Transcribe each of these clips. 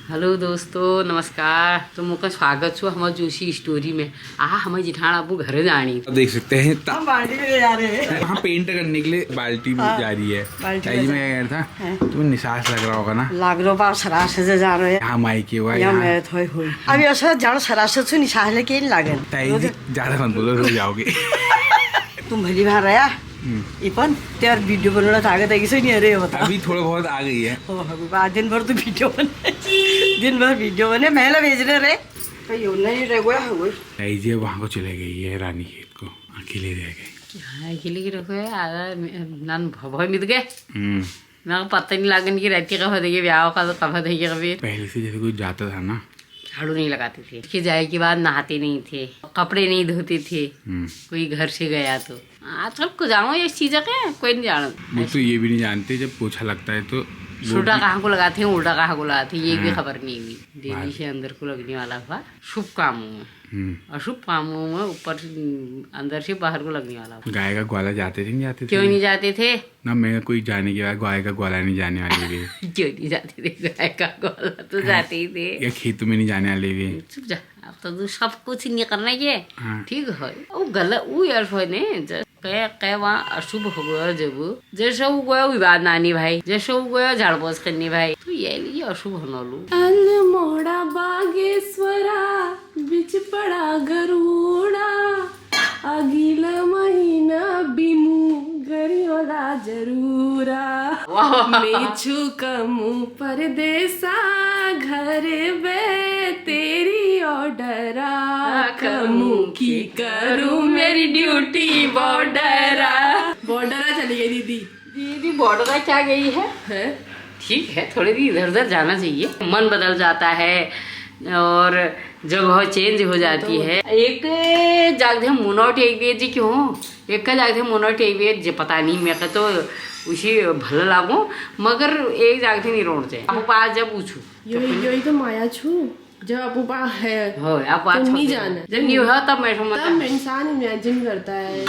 Hello दोस्तों नमस्कार। तो मुका स्वागत छो हमारे जोशी स्टोरी में। हमारे जिठान आपको घर जानी देख सकते हैं हम बाल्टी में जा रहे हैं। वहाँ पेंट करने के लिए बाल्टी में जा रही है। बाल्टी में मैं कह रहा था तुम्हें निसास लग रहा होगा ना। लाग रो बार सरास से जा रहे हैं। हाँ माइक हुआ यहाँ मैं थोड़ी हुई अभी ऐसा जान सरास से निसास लेके नहीं लागे ताई जी ज्यादा मत बोलो, रो जाओगे। तुम भली बार रहा इपन तेर वीडियो बनाना ताकत है किसी नहीं रहे होता अभी थोड़ा बहुत आ गई है। दिन भर तो वीडियो बने दिन भर वीडियो बने महिला भेज रहे रे कहीं नहीं रह गया है ताई जी वहाँ को चले गई है रानी खेत को, अकेले रह गए। अकेले की रखो है नान भय मिल गए ना पता नहीं लागन की रहती कब देगी ब्याह का तो कब देगी कभी। पहले से जैसे कोई जाता था ना झाड़ू नहीं लगाते थे कि जाए के बाद नहाते नहीं थे, कपड़े नहीं धोते थे कोई घर से गया तो। आजकल को जानो ये चीज़ है कोई नहीं जाना। वो तो ये भी नहीं जानते जब पोछा लगता है तो छोटा कहाँ को लगाते हैं उल्टा कहाँ को लगाते हैं ये भी खबर नहीं हुई। देवी से अंदर को लगने वाला था शुभ कामों में, अशुभ कामों में ऊपर अंदर से बाहर को लगने वाला। गाय का ग्वाला जाते थे नहीं जाते थे? क्यों नहीं जाते थे ना मैं कोई जाने के बाद गाय का ग्वाला नहीं जाने वाले थे। क्यों नहीं जाते थे? गाय का ग्वाला तो जाते ही थे। या खेतों में नहीं जाने वाले थे। चुप जा, अब तो तू सब कुछ नहीं करना ये ठीक है। वो गलत वो यार हो ने कह वहाँ अशुभ हो गया जब जैसे वो गया विवाद नानी भाई, जैसे वो गया झाड़पोछ करनी भाई, तो ये लिए अशुभ होना लू। अल्मोड़ा बागेश्वरा बिच पड़ा गरुड़ा अगला महीना बिमू गरियोला जरूरा मेछू कमू परदेसा घर बे तेरी ऑर्डरा कमू की करूँ मेरी ड्यूटी बॉर्डरा। बॉर्डरा चली गई दीदी बॉर्डरा क्या गई है? ठीक है थोड़ी देर इधर उधर जाना चाहिए, मन बदल जाता है और जगह चेंज हो जाती है। एक जागते मुनौट एक जी क्यों एक का जागते मुनौट एक जे पता नहीं मैं तो उसी भला लागू मगर एक जागते नहीं रोड जाए आपको पास जब पूछू यही तो माया छू जब आपको पास है हो आप तो नहीं जाना जब नहीं हो तब मैं तब इंसान इमेजिन करता है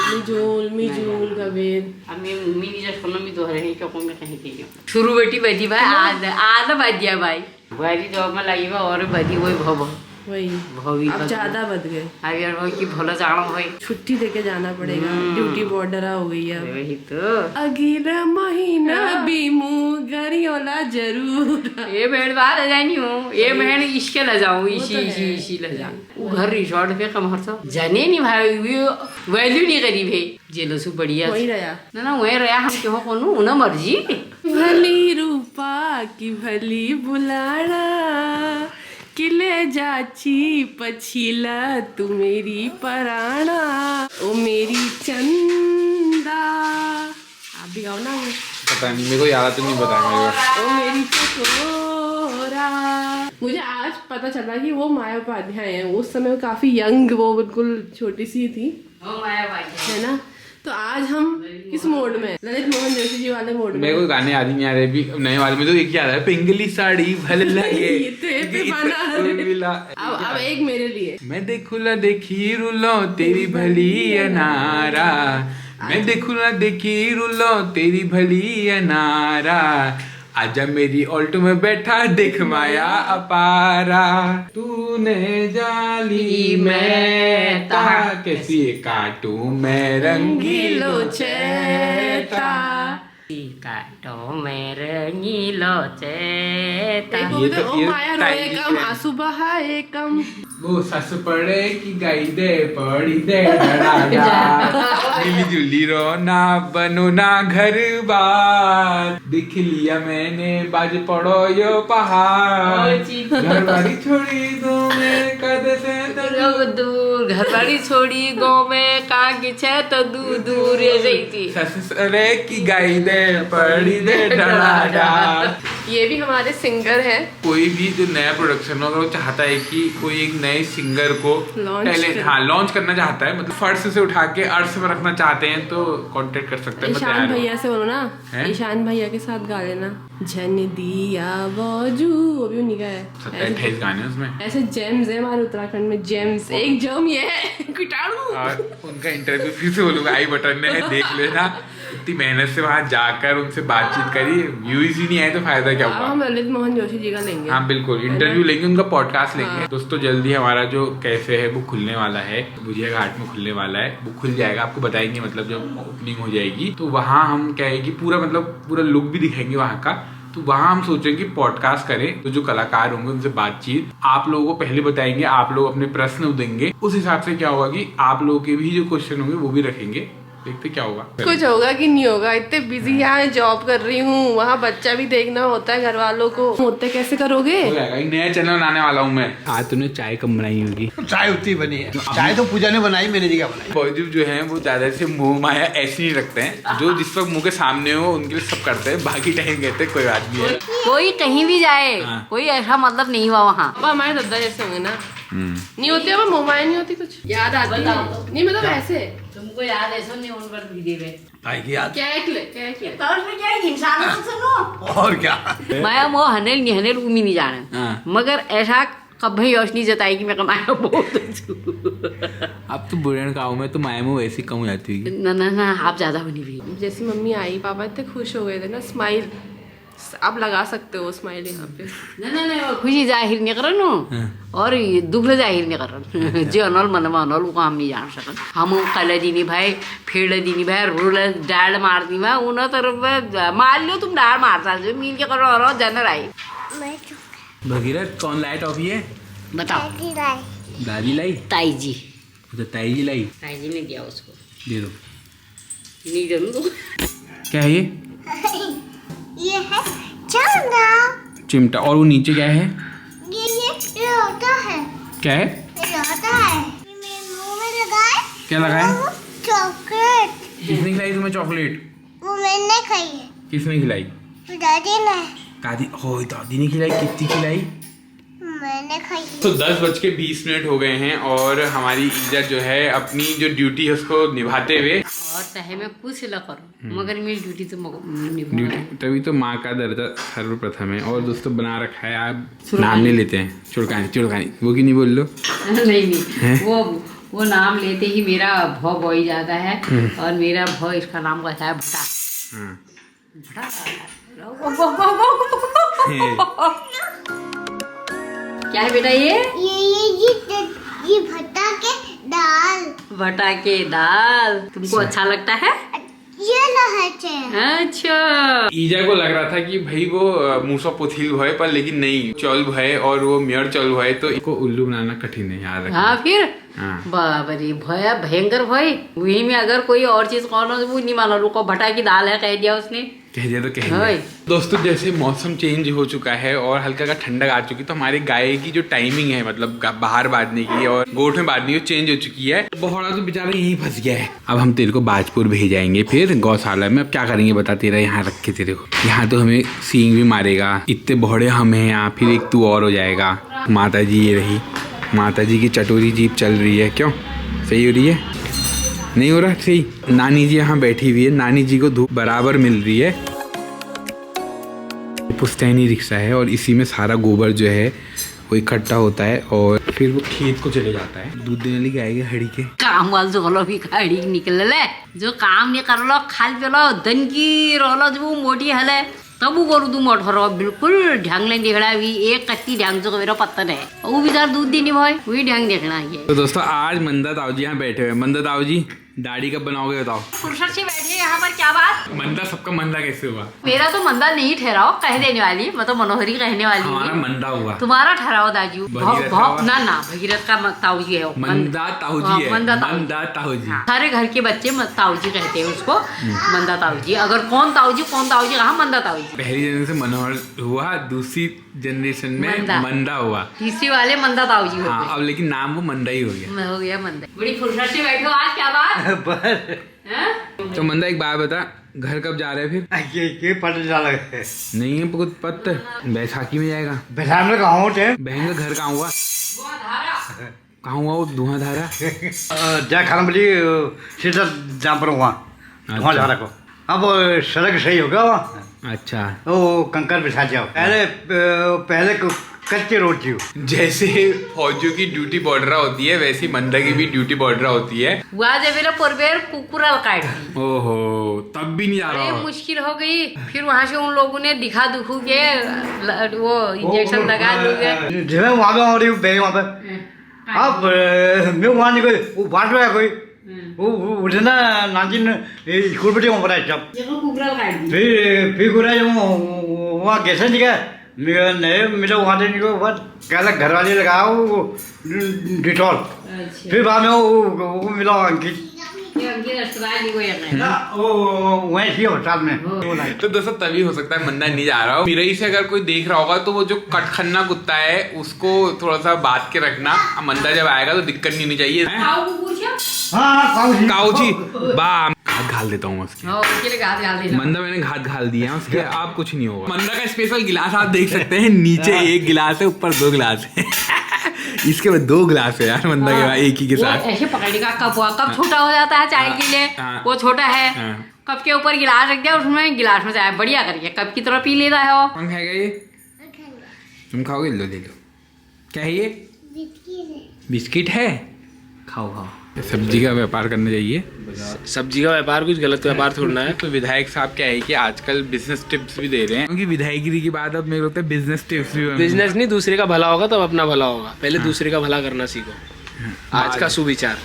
मिजूल कबीर। अब मैं मिनी जब सुनो मी तो रही क्यों मैं कहीं थी शुरू बेटी बैठी भाई आधा बजिया भाई वारी जॉब में लगी और बदी वही भव वही भवी अब ज्यादा बद गए। अब यार वो की भला जाना भाई छुट्टी देके जाना पड़ेगा, ड्यूटी बॉर्डर हो गई है वही तो। अगला महीना बीमू गरियोला जरूर ये बहन बात आ जानी हूँ ये बहन इसके ले जाऊँ इसी ले जाऊँ वो घर रिसोर्ट पे कमर तो जाने नहीं भाई वैल्यू नहीं करी भाई जेलो सु बढ़िया वही रहा ना वही रहा हम क्यों कौन ना मर्जी भली रूपा की भली बुलाना किले जाची पछीला तू मेरी पराना ओ मेरी चंदा। आप भी गाओ ना। पता नहीं मेरे को याद तो नहीं पता मेरे ओ मेरी चकोरा। मुझे आज पता चला कि वो माया उपाध्याय है, उस समय काफी यंग वो बिल्कुल छोटी सी थी है ना। तो आज हम किस मोड में ललित मोहन जोशी जी वाले मोड में। मेरे को गाने याद ही नहीं आ रहे अभी नए वाले में तो एक याद है पिंगली साड़ी भले लगे अब एक मेरे लिए मैं देखूला देखी रुलो तेरी भली अनारा मैं देखूला देखी रुलो तेरी भली अनारा आजा मेरी ऑल्टो में बैठा देख माया अपारा तूने जाली मैं ता कैसी काटू मैं रंगीलो चेता काटो में रंगीलो चेता। ये तो ओ माया रोए कम आंसू बहाए कम वो सस पड़े की गाई दे पड़ी दे मिली जुली रो ना बनो ना घर बार दिख लिया मैंने बाज पड़ो यो पहाड़ घर वाली छोड़ी दो में कद से दूर घर वाली छोड़ी गाँव में कहाँ छे तो दूर दूर रही सस रे की गाई दे पड़ी दे डराडा। ये भी हमारे सिंगर हैं। कोई भी जो नया प्रोडक्शन होगा वो चाहता है कि कोई एक नए सिंगर को लॉन्च करना चाहता है, मतलब फर्श से उठा के अर्श में रखना चाहते हैं तो कांटेक्ट कर सकते हैं। ईशान भैया से बोलो ना, ईशान भैया के साथ गा लेना झन दिया बाजू वो भी उन्हीं का है। 27 गाने उसमें ऐसे जेम्स है हमारे उत्तराखंड में जेम्स। एक जेम ये है कीटाणु। और उनका इंटरव्यू फिर से बोलूंगा आई बटन में है देख लेना इतनी मेहनत से वहाँ जाकर उनसे बातचीत करी, व्यूज ही नहीं आए तो फायदा क्या अब हुआ। हम ललित मोहन जोशी जी का लेंगे। हाँ बिल्कुल, इंटरव्यू लेंगे, उनका पॉडकास्ट लेंगे। दोस्तों जल्दी हमारा जो कैफे है वो खुलने वाला है, भुजिया घाट में खुलने वाला है। वो खुल जाएगा, आपको बताएंगे मतलब जब ओपनिंग हो जाएगी तो वहाँ हम क्या है कि पूरा लुक भी दिखाएंगे वहाँ का। तो वहाँ हम सोचेंगे कि पॉडकास्ट करें, तो जो कलाकार होंगे उनसे बातचीत आप लोगों को पहले बताएंगे, आप लोग अपने प्रश्न देंगे, उस हिसाब से क्या होगा कि आप लोगों के भी जो क्वेश्चन होंगे वो भी रखेंगे। देखते क्या होगा, कुछ होगा कि नहीं होगा। इतने बिजी यहाँ जॉब कर रही हूँ, वहाँ बच्चा भी देखना होता है, घर वालों को होते कैसे करोगे। हो जाएगा। एक नया चैनल बनाने वाला हूँ मैं। आज तूने चाय कम बनाई होगी। चाय उतनी बनी है, चाय तो पूजा ने बनाई, मैंने जी क्या बनाई। पॉजिटिव जो है वो ज्यादा से मुंह माया ऐसे नहीं रखते हैं, जो जिस वक्त मुंह के सामने हो उनके लिए सब करते हैं, बाकी टाइम कहते हैं कोई बात नहीं है। कोई कहीं भी जाए, हाँ। कोई ऐसा मतलब नहीं हुआ वहाँ। वो हमारे दादा जैसे होंगे ना, नहीं होती अब मोबाइल नहीं होती, कुछ याद आती नहीं, मतलब ऐसे तुमको याद ऐसा नहीं उन पर दीदी में भाई की याद क्या है और क्या। माया मोह हनेल नहीं हनेल उमी नहीं जाने, हाँ। मगर ऐसा कभी योश नहीं जताई कि मैं कमाया बहुत अब तो बुढ़े गाँव में तो माया में वैसी कम हो जाती है। ना आप ज्यादा बनी हुई। जैसी मम्मी आई, पापा इतने खुश हो गए थे ना, स्माइल आप लगा सकते हो स्माइल यहाँ पे। नहीं खुशी जाहिर नहीं कर और दुख जाहिर नहीं कर जो अनल मन में अनल को हम नहीं जान सकते। हम कल दी भाई फेड़ दी भाई रोल डाल मार दी मैं उन तरफ मार लियो, तुम डाल मार सकते मीन के करो जनर आई। भगीरथ कौन लाइट ऑफ है बताओ। दादी लाई, ताई जी, तो ताई जी लाई, ताई जी ने दिया उसको, दे दो। नहीं दे दो। क्या है ये है चंदा, चिमटा, और वो नीचे क्या है? ये होता है, क्या है? ये होता है, ये मेरे मुंह में लगाए। क्या लगाए? वो चॉकलेट, किसने खिलाई तुम्हें चॉकलेट? वो मैंने खाई है, किसने खिलाई? वो दादी ने, दादी, हो दादी ने खिलाई। कितनी खिलाई? मैंने खाई है। तो 10:20 हो गए हैं और हमारी इज्जत जो है अपनी जो ड्यूटी है उसको निभाते हुए, और चाहे मैं कुछ न करूं मगर मेरी ड्यूटी तो ड्यूटी, निभाना तभी तो माँ का दर्जा सर्वप्रथम है। और दोस्तों बना रखा है, आप नाम नहीं लेते हैं, चुड़कानी वो की नहीं बोल लो। नहीं वो नाम लेते ही मेरा भौ बोई जाता है, और मेरा भौ इसका नाम कहता है भटा। हाँ। क्या है बेटा ये ये भट्टा के दाल, भटा के दाल तुमको अच्छा लगता है? ये लहचे। अच्छा ईजा को लग रहा था कि भाई वो मूसा पोथिल भय, पर लेकिन नहीं, चौल भय और वो मेयर चौल भय, तो इसको उल्लू बनाना कठिन है, याद रखना। हाँ फिर हाँ। बाबरी भय भयंकर भय, वही में अगर कोई और चीज कौन वो नहीं माना, लोग को भटा की दाल है कह दिया उसने। कह दिया तो कह हाय। दिया। दोस्तों जैसे मौसम चेंज हो चुका है और हल्का का ठंडक आ चुकी, तो हमारे गाय की जो टाइमिंग है मतलब बाहर बांधने की और गोठ में बांधने की चेंज हो चुकी है। बहोड़ा तो बेचारा यहीं फंस गया है। अब हम तेरे को बाजपुर भेजाएंगे फिर गौशाला में। अब क्या करेंगे बता, तेरा यहाँ रख के तेरे को यहाँ तो हमें सींग भी मारेगा, इतने बहोड़े हम हैं यहाँ, फिर एक तू और हो जाएगा। माता जी ये रही, माता जी की चटोरी जीप चल रही है, क्यों सही हो रही है? नहीं हो रहा सही? नानी जी यहाँ बैठी हुई है, नानी जी को धूप बराबर मिल रही है। पुश्तैनी रिक्शा है और इसी में सारा गोबर जो है वो इकट्ठा होता है और फिर वो खेत को चले जाता है। दूध देने लगी आएगी हड़ी के काम वाल जो हलो भी खाड़ी निकल ले, जो काम नहीं कर लो खाल पे लो धन की रोलो जो वो मोटी हले तब वो करू तू मोटर बिल्कुल ढंग ले देखना भी एक कच्ची ढंग जो मेरा पत्तन है वो भी तार दूध देनी भाई वही ढंग देखना है। तो दोस्तों आज मंदा ताऊ जी यहाँ बैठे हुए। मंदा ताऊ जी दाढ़ी कब बनाओगे बताओ? फुर्सत से बैठे यहाँ पर, क्या बात? मंदा सबका मंदा कैसे हुआ? मेरा तो मंदा नहीं ठहराओ, कह देने वाली मैं तो मनोहरी कहने वाली हमारा हूँ। मंदा हुआ। तुम्हारा ठहराओ दाजू। भगीरथ का हुआ? ना भगीरथ का ताऊ जी है वो। मंदा ताऊ जी है। मंदा ताऊ जी। हाँ, सारे घर के बच्चे ताऊ जी कहते हैं उसको, मंदा ताऊ जी। अगर कौन ताऊ जी कहा मंदा ताऊ जी। पहली जनरेशन से मनोहर हुआ, दूसरी जनरेशन में मंदा हुआ, तीसरे वाले मंदा ताऊ जी हो हाँ। गए। अब लेकिन नाम वो मंदा ही हो गया। हो गया मंदा। बड़ी फुर्सत से बैठो आज, क्या बात? हैं? तो मंदा एक बात बता, घर कब जा रहे हैं फिर? ये पट डाला है नहीं है कुछ पत्त, बैसाखी में जाएगा। बिहार में कहाँ होते हैं? बहन का घर कहाँ हुआ? कहाँ हुआ वो धुआंधारा? जय खान बली सीधा जहाँ पर वहाँ वहाँ जा रखो। अब सड़क सही होगा वहाँ, अच्छा वो कंकर बिछा जाओ। पहले कच्ची रोटी हो। जैसे फौजियों की ड्यूटी बॉर्डर होती है वैसी मंदा की भी ड्यूटी बॉर्डर होती है। हुआ जब मेरा पोरबेर कुकुरल काट दी। ओहो, तब भी नहीं जा रहा अरे हो। मुश्किल हो गई। फिर वहाँ से उन लोगों ने दिखा दुखू के वो इंजेक्शन लगा दूंगे। जिसमें वहाँ पे हमारी बैग वहाँ पे अब मैं वहाँ नहीं कोई वो बांट रहा है कोई वो उठना नाजिन स्कूल पे वहाँ पर है सब ये तो कुकुरल काट दी। फिर पूरा जो वहाँ कैसे निकला नहीं मिला वहाँ से निकलो बस कहला घर वाले लगाओ डिटॉल। अच्छा। फिर बाद में वो मिला अंकित ये अंकित अस्पताल ही कोई है ना वो वहीं थी अस्पताल में। तो दोस्तों तभी हो सकता है मंदा नहीं जा रहा हो। मिरई से अगर कोई देख रहा होगा तो वो जो कटखन्ना कुत्ता है उसको थोड़ा सा बात के रखना। मंदा जब आएगा तो दिक्कत नहीं होनी चाहिए। आओ कुकुर क्या? हाँ काऊची बा घात घाल देता हूँ उसके। हाँ उसके लिए घास डाल देना। मंदा मैंने घात घाल दिया है उसके, आप कुछ नहीं होगा। मंदा का स्पेशल गिलास आप देख सकते हैं, नीचे एक गिलास है ऊपर 2 गिलास है। इसके बाद 2 गिलास है यार मंदा के बाद एक ही के साथ। वो ऐसे पकड़ेगा कप छोटा हो जाता है चाय के लिए। वो छोटा है कप के ऊपर गिलास रख दिया उसमें गिलास में चाय बढ़िया करके कप की तरह पी लेता है वो। कौन खाएगा ये? तुम खाओगे? लो ले लो। क्या है ये? बिस्किट है। खाओ खाओ। सब्जी का व्यापार करना चाहिए। सब्जी का व्यापार कुछ गलत व्यापार थोड़ा है। तो विधायक साहब क्या है कि आजकल बिजनेस टिप्स भी दे रहे हैं, क्योंकि विधायकगिरी की बात अब मेरे को लगता है बिजनेस टिप्स भी। बिजनेस नहीं, दूसरे का भला होगा तब अपना भला होगा। पहले दूसरे का भला करना सीखो। आज का सुविचार।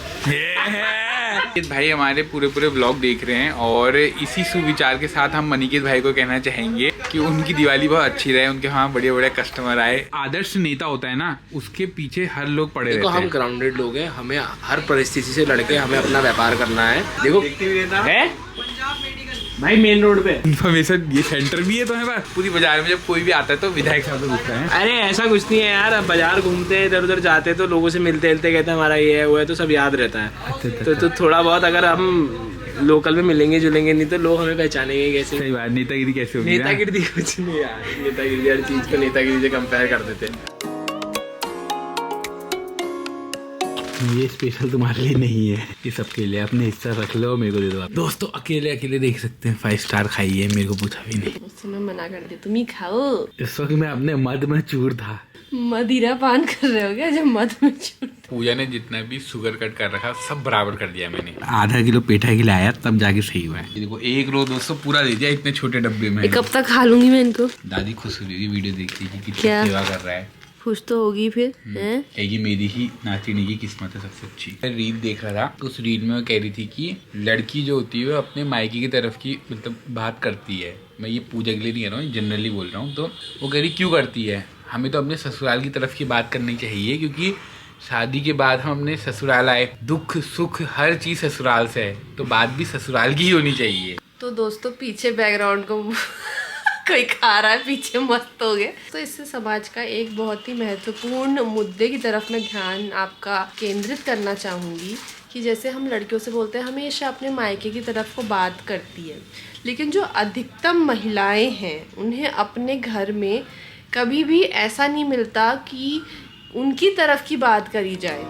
भाई हमारे पूरे व्लॉग देख रहे हैं और इसी सुविचार के साथ हम मनिकेत भाई को कहना चाहेंगे कि उनकी दिवाली बहुत अच्छी रहे, उनके वहाँ बढ़िया कस्टमर आए। आदर्श नेता होता है ना, उसके पीछे हर लोग पड़े रहते हैं। हम ग्राउंडेड लोग हैं, हमें हर परिस्थिति से लड़के हमें अपना व्यापार करना है। देखो है भाई मेन रोड पे इन्फॉर्मेशन ये सेंटर भी है तो है बस पूरी बाजार में जब कोई भी आता है तो विधायक साहब से पूछता है। अरे ऐसा कुछ नहीं है यार, अब बाजार घूमते हैं इधर उधर जाते हैं तो लोगों से मिलते कहते हैं हमारा ये है वो है, तो सब याद रहता है। तो थोड़ा बहुत अगर हम लोकल में मिलेंगे जुलेंगे नहीं तो लोग हमें पहचानेंगे कैसे। सही बात। नेतागिरी कैसे होगी? नेतागिरी कुछ नहीं यार, नेतागिरी हर चीज को नेतागिरी से कंपेयर कर देते हैं। ये स्पेशल तुम्हारे लिए नहीं है, ये सबके लिए। अपने हिस्सा रख लो, मेरे को दे दो। दोस्तों अकेले देख सकते हैं 5 स्टार खाइए, मेरे को पूछा भी नहीं। उससे मैं मना कर दी, तुम ही खाओ। इस वक्त मैं अपने मद में चूर था। मदिरा पान कर रहे हो क्या जब मद में चूर? पूजा ने जितना भी शुगर कट कर रखा सब बराबर कर दिया मैंने। आधा किलो पेठा खिलाया तब जाके सही हुआ है। देखो 1 रोज दोस्तों पूरा दे दिया इतने छोटे डब्बे में। कब तक खा लूंगी मैं इनको? दादी खुश हो रही वीडियो देखती कि कितनी क्या? सेवा कर रहा है। खुश तो होगी फिर हैं? ये मेरी ही नाचिनी की किस्मत है सबसे अच्छी। मैं रील देख रहा था तो उस रील में वो कह रही थी कि लड़की जो होती है वो अपने मायके की तरफ की मतलब बात करती है। मैं ये पूजा के लिए नहीं कह रहा हूँ, जनरली बोल रहा हूँ। तो वो कह रही क्यों करती है? हमें तो अपने ससुराल की तरफ की बात करनी चाहिए, क्योंकि शादी के बाद हम अपने ससुराल आए, दुख सुख हर चीज़ ससुराल से है, तो बात भी ससुराल की ही होनी चाहिए। तो दोस्तों पीछे बैकग्राउंड को कोई खा रहा है, पीछे मस्त हो गया। तो इससे समाज का एक बहुत ही महत्वपूर्ण मुद्दे की तरफ मैं ध्यान आपका केंद्रित करना चाहूँगी कि जैसे हम लड़कियों से बोलते हैं हमेशा अपने मायके की तरफ को बात करती है, लेकिन जो अधिकतम महिलाएं हैं उन्हें अपने घर में कभी भी ऐसा नहीं मिलता कि उनकी तरफ की बात करी जाए।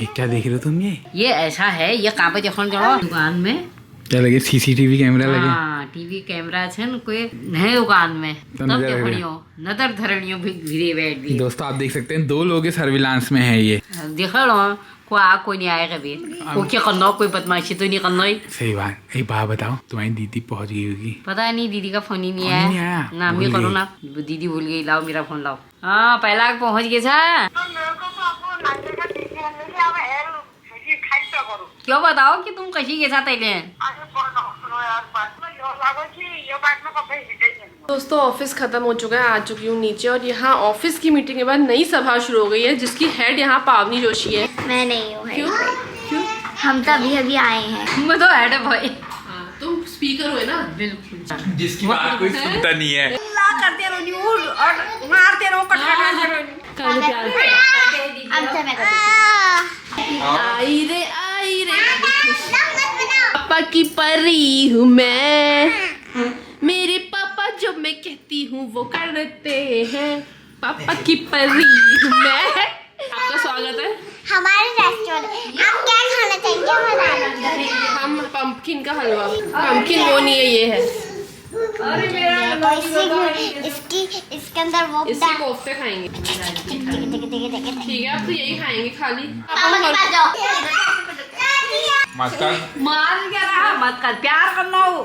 क्या देख रहे हो तुम? ये ऐसा है, ये कहाँ पे देखो दुकान में क्या लगे? सीसीटीवी कैमरा लगे? हाँ टीवी कैमरा છે ને કોઈ નહી दुकान में तो तब नजर देखणियो नजर धरणियो भी भिड़े बैठ दी। दोस्तों आप देख सकते हैं 2 लोग सर्विलांस में है ये। देख लो कोई नहीं आएगा भी, कोई क्या करना, कोई बदमाशी तो नहीं करना ही। सही बात। एक बात बताओ, तुम्हारी दीदी पहुंच गई होगी? पता नहीं, दीदी का फोन ही नहीं फोन नहीं आया आया? ना। मैं करूँ ना, दीदी भूल गई, लाओ मेरा फोन लाओ। हाँ पहला पहुंच गए था। क्यों बताओ कि तुम कशी के साथ आए? दोस्तों ऑफिस खत्म हो चुका है, आ चुकी हूँ नीचे और यहाँ ऑफिस की मीटिंग के बाद नई सभा शुरू हो गई है जिसकी हेड यहाँ पावनी जोशी है। मैं नहीं हूँ। क्यों? हम तो अभी आए हैं। मैं तो हेड है भाई। तुम स्पीकर हुए ना? बिल्कुल। जिसकी बात कोई सुनता नहीं है। करते रहो और मारते रहो, कर दे प्यार। आई रे पापा की परी हूँ मैं, मेरे पापा जो मैं कहती हूँ वो करते हैं। पापा की परी हूँ मैं। आपका स्वागत है हमारे रेस्टोरेंट। आप क्या खाना चाहेंगे? हम पंपकिन का हलवा। पंपकिन वो नहीं है, ये है। अरे मेरा इसकी इसके अंदर वो इसके कोफ्ते खाएंगे। ठीक है, अब तो यही खाएंगे खाली। मत कर। मार क्या रहा, मत कर, प्यार करना हो,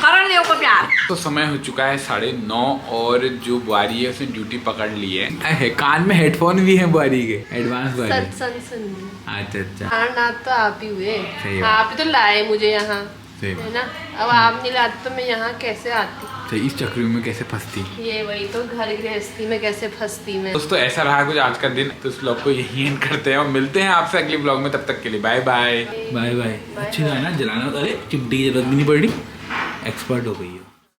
करण देव को प्यार। तो समय हो चुका है 9:30 और जो बुआरी है उसने ड्यूटी पकड़ ली है। कान में हेडफोन भी है बुआरी के, एडवांस बुआरी। सुन। अच्छा अच्छा, ना तो आप ही हुए, सही बात। आप ही तो लाए मुझे यहाँ, सही है बात। ना। अब आप नहीं लाते तो मैं यहाँ कैसे आती। तो इस चक्री में कैसे फंसती। ये वही तो, घर गृहस्थी में कैसे फंसती मैं। दोस्तों ऐसा रहा कुछ आज का दिन, तो इस ब्लॉग को यही एंड करते हैं और मिलते हैं आपसे अगले ब्लॉग में। तब तक के लिए बाय बाय। Bye bye. अच्छी गाना जलाना, अरे चिमटी की जरूरत भी नहीं पड़ रही, एक्सपर्ट हो गई हो।